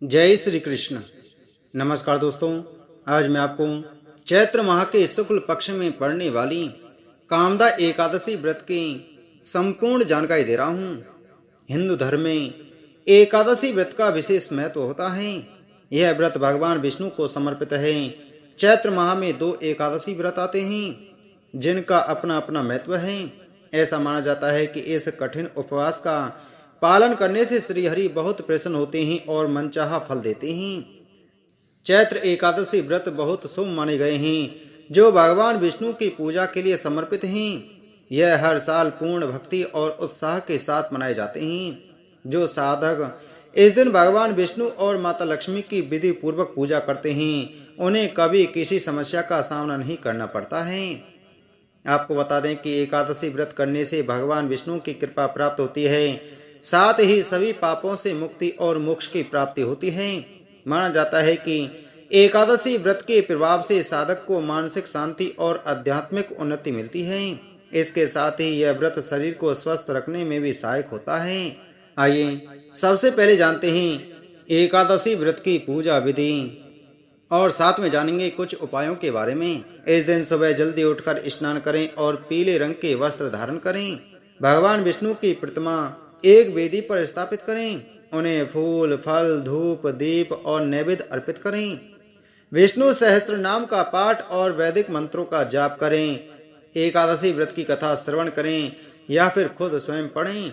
जय श्री कृष्ण। नमस्कार दोस्तों, आज मैं आपको चैत्र माह के शुक्ल पक्ष में पड़ने वाली कामदा एकादशी व्रत की संपूर्ण जानकारी दे रहा हूँ। हिंदू धर्म में एकादशी व्रत का विशेष महत्व होता है। यह व्रत भगवान विष्णु को समर्पित है। चैत्र माह में 2 एकादशी व्रत आते हैं जिनका अपना अपना महत्व है। ऐसा माना जाता है कि इस कठिन उपवास का पालन करने से श्री हरि बहुत प्रसन्न होते हैं और मनचाहा फल देते हैं। चैत्र एकादशी व्रत बहुत शुभ माने गए हैं जो भगवान विष्णु की पूजा के लिए समर्पित हैं। यह हर साल पूर्ण भक्ति और उत्साह के साथ मनाए जाते हैं। जो साधक इस दिन भगवान विष्णु और माता लक्ष्मी की विधि पूर्वक पूजा करते हैं उन्हें कभी किसी समस्या का सामना नहीं करना पड़ता है। आपको बता दें कि एकादशी व्रत करने से भगवान विष्णु की कृपा प्राप्त होती है, साथ ही सभी पापों से मुक्ति और मोक्ष की प्राप्ति होती है। माना जाता है कि एकादशी व्रत के प्रभाव से साधक को मानसिक शांति और आध्यात्मिक उन्नति मिलती है। इसके साथ ही यह व्रत शरीर को स्वस्थ रखने में भी सहायक होता है। आइए सबसे पहले जानते हैं एकादशी व्रत की पूजा विधि और साथ में जानेंगे कुछ उपायों के बारे में। इस दिन सुबह जल्दी उठकर स्नान करें और पीले रंग के वस्त्र धारण करें। भगवान विष्णु की प्रतिमा एक वेदी पर स्थापित करें। उन्हें फूल, फल, धूप, दीप और नैवेद्य अर्पित करें। विष्णु सहस्त्र नाम का पाठ और वैदिक मंत्रों का जाप करें। एकादशी व्रत की कथा श्रवण करें या फिर खुद स्वयं पढ़ें।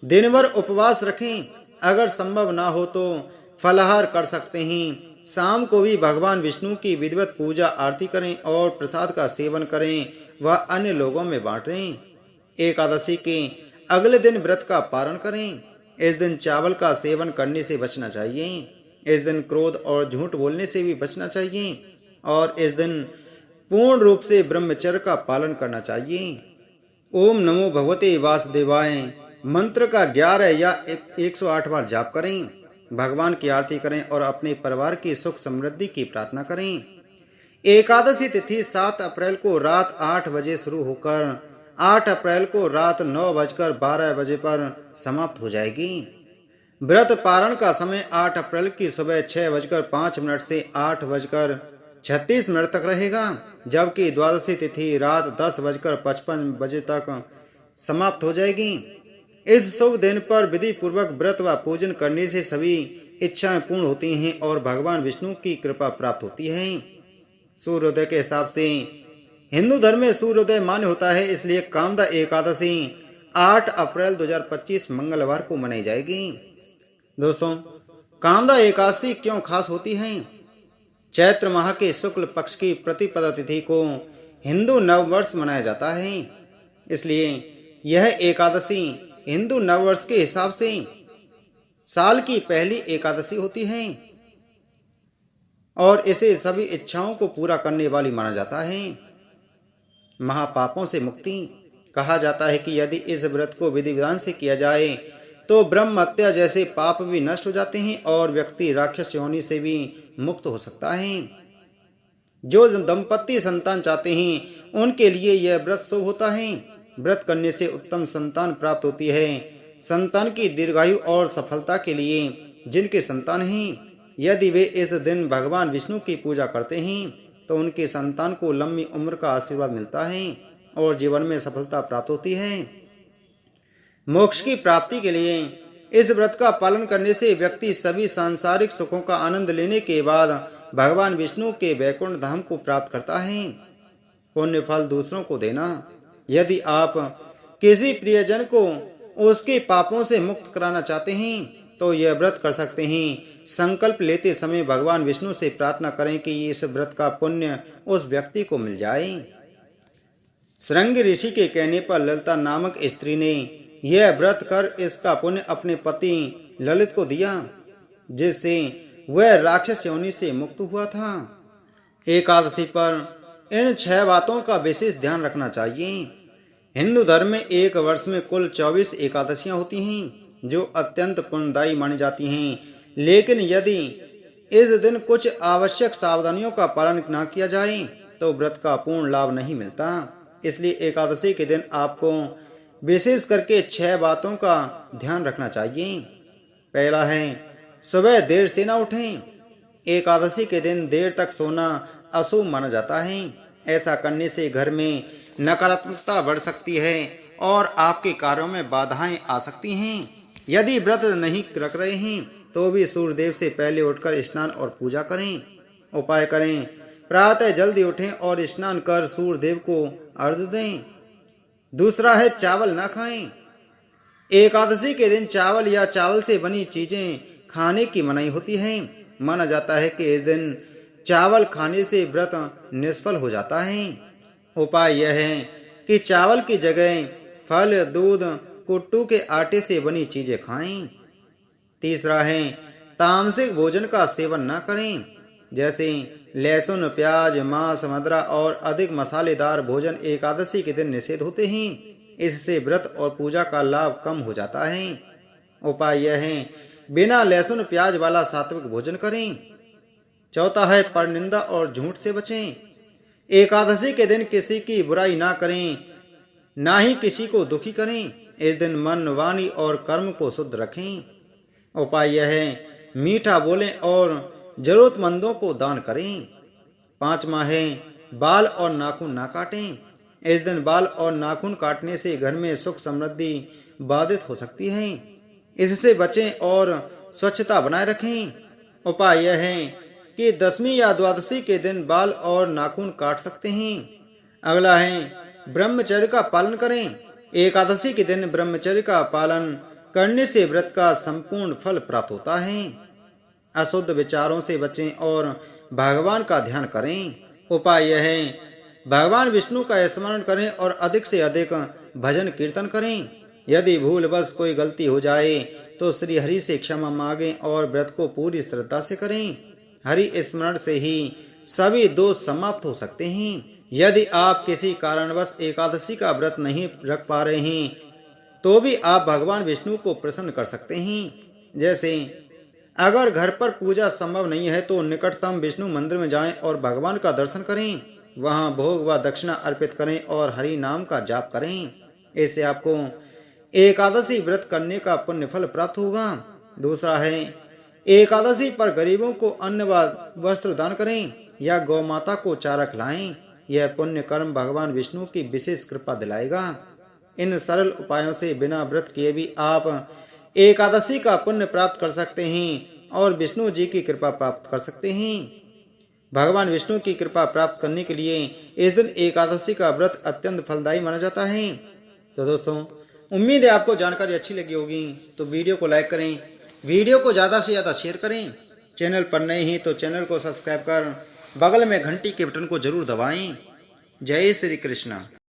दिन भर उपवास रखें। अगर संभव ना हो तो फलाहार कर सकते हैं। शाम को भी भगवान विष्णु की विधिवत पूजा आरती करें और प्रसाद का सेवन करें व अन्य लोगों में बांटें। एकादशी के अगले दिन व्रत का पारण करें। इस दिन चावल का सेवन करने से बचना चाहिए। इस दिन क्रोध और झूठ बोलने से भी बचना चाहिए और इस दिन पूर्ण रूप से ब्रह्मचर्य का पालन करना चाहिए। ओम नमो भगवते वासुदेवाय मंत्र का 11 या 108 बार जाप करें। भगवान की आरती करें और अपने परिवार की सुख समृद्धि की प्रार्थना करें। एकादशी तिथि 7 अप्रैल को रात 8 बजे शुरू होकर 8 अप्रैल को रात 9:12 बजे पर समाप्त हो जाएगी। व्रत पारण का समय 8 अप्रैल की सुबह 6:05 से 8:36 तक रहेगा, जबकि द्वादशी तिथि रात 10:55 बजे तक समाप्त हो जाएगी। इस शुभ दिन पर विधि पूर्वक व्रत व पूजन करने से सभी इच्छाएं पूर्ण होती हैं और भगवान विष्णु की कृपा प्राप्त होती है। सूर्योदय के हिसाब से हिंदू धर्म में सूर्योदय मान्य होता है, इसलिए कामदा एकादशी 8 अप्रैल 2025 मंगलवार को मनाई जाएगी। दोस्तों, कामदा एकादशी क्यों खास होती है? चैत्र माह के शुक्ल पक्ष की प्रतिपदा तिथि को हिंदू नववर्ष मनाया जाता है, इसलिए यह एकादशी हिंदू नववर्ष के हिसाब से साल की पहली एकादशी होती है और इसे सभी इच्छाओं को पूरा करने वाली माना जाता है। महापापों से मुक्ति कहा जाता है कि यदि इस व्रत को विधि विधान से किया जाए तो ब्रह्म हत्या जैसे पाप भी नष्ट हो जाते हैं और व्यक्ति राक्षस योनि से भी मुक्त हो सकता है। जो दंपति संतान चाहते हैं उनके लिए यह व्रत शुभ होता है। व्रत करने से उत्तम संतान प्राप्त होती है। संतान की दीर्घायु और सफलता के लिए जिनके संतान हैं, यदि वे इस दिन भगवान विष्णु की पूजा करते हैं तो उनके संतान को लंबी उम्र का आशीर्वाद मिलता है और जीवन में सफलता प्राप्त होती है। मोक्ष की प्राप्ति के लिए इस व्रत का पालन करने से व्यक्ति सभी सांसारिक सुखों का आनंद लेने के बाद भगवान विष्णु के वैकुंठ धाम को प्राप्त करता है। पुण्य फल दूसरों को देना। यदि आप किसी प्रियजन को उसके पापों से मुक्त कराना चाहते हैं तो यह व्रत कर सकते हैं। संकल्प लेते समय भगवान विष्णु से प्रार्थना करें कि इस व्रत का पुण्य उस व्यक्ति को मिल जाए। श्रृंग ऋषि के कहने पर ललिता नामक स्त्री ने यह व्रत कर इसका पुण्य अपने पति ललित को दिया, जिससे वह राक्षस योनि से मुक्त हुआ था। एकादशी पर इन 6 बातों का विशेष ध्यान रखना चाहिए। हिंदू धर्म में एक वर्ष में कुल 24 एकादशियां होती हैं जो अत्यंत पुण्यदायी मानी जाती हैं, लेकिन यदि इस दिन कुछ आवश्यक सावधानियों का पालन न किया जाए तो व्रत का पूर्ण लाभ नहीं मिलता। इसलिए एकादशी के दिन आपको विशेष करके 6 बातों का ध्यान रखना चाहिए। पहला है सुबह देर से न उठें। एकादशी के दिन देर तक सोना अशुभ माना जाता है। ऐसा करने से घर में नकारात्मकता बढ़ सकती है और आपके कार्यों में बाधाएं आ सकती हैं। यदि व्रत नहीं रख रहे हैं तो भी सूर्यदेव से पहले उठकर स्नान और पूजा करें। उपाय करें, प्रातः जल्दी उठें और स्नान कर सूर्यदेव को अर्घ्य दें। दूसरा है चावल न खाएं। एकादशी के दिन चावल या चावल से बनी चीजें खाने की मनाही होती है। माना जाता है कि इस दिन चावल खाने से व्रत निष्फल हो जाता है। उपाय यह है कि चावल की जगह फल, दूध, कुट्टू के आटे से बनी चीजें खाएं। तीसरा है तामसिक भोजन का सेवन न करें, जैसे लहसुन, प्याज, मांस, मदिरा और अधिक मसालेदार भोजन एकादशी के दिन निषेध होते हैं। इससे व्रत और पूजा का लाभ कम हो जाता है। उपाय यह है बिना लहसुन प्याज वाला सात्विक भोजन करें। चौथा है परनिंदा और झूठ से बचें। एकादशी के दिन किसी की बुराई ना करें, ना ही किसी को दुखी करें। इस दिन मन, वाणी और कर्म को शुद्ध रखें। उपाय यह है मीठा बोलें और जरूरतमंदों को दान करें। पांचवा है बाल और नाखून ना काटें। इस दिन बाल और नाखून काटने से घर में सुख समृद्धि बाधित हो सकती है। इससे बचें और स्वच्छता बनाए रखें। उपाय यह है कि दशमी या द्वादशी के दिन बाल और नाखून काट सकते हैं। अगला है ब्रह्मचर्य का पालन करें। एकादशी के दिन ब्रह्मचर्य का पालन करने से व्रत का संपूर्ण फल प्राप्त होता है। अशुद्ध विचारों से बचें और भगवान का ध्यान करें। उपाय यह है भगवान विष्णु का स्मरण करें और अधिक से अधिक भजन कीर्तन करें। यदि भूलवश कोई गलती हो जाए तो श्री हरि से क्षमा मांगें और व्रत को पूरी श्रद्धा से करें। हरि स्मरण से ही सभी दोष समाप्त हो सकते हैं। यदि आप किसी कारणवश एकादशी का व्रत नहीं रख पा रहे हैं तो भी आप भगवान विष्णु को प्रसन्न कर सकते हैं। जैसे अगर घर पर पूजा संभव नहीं है तो निकटतम विष्णु मंदिर में जाएं और भगवान का दर्शन करें। वहां भोग व दक्षिणा अर्पित करें और हरि नाम का जाप करें। इससे आपको एकादशी व्रत करने का पुण्य फल प्राप्त होगा। दूसरा है एकादशी पर गरीबों को अन्न व वस्त्र दान करें या गौ माता को चारा खिलाएं। यह पुण्य कर्म भगवान विष्णु की विशेष कृपा दिलाएगा। इन सरल उपायों से बिना व्रत किए भी आप एकादशी का पुण्य प्राप्त कर सकते हैं और विष्णु जी की कृपा प्राप्त कर सकते हैं। भगवान विष्णु की कृपा प्राप्त करने के लिए इस दिन एकादशी का व्रत अत्यंत फलदायी माना जाता है। तो दोस्तों, उम्मीद है आपको जानकारी अच्छी लगी होगी। तो वीडियो को लाइक करें, वीडियो को ज़्यादा से ज़्यादा शेयर करें। चैनल पर नए हैं तो चैनल को सब्सक्राइब कर बगल में घंटी के बटन को जरूर दबाएं। जय श्री कृष्ण।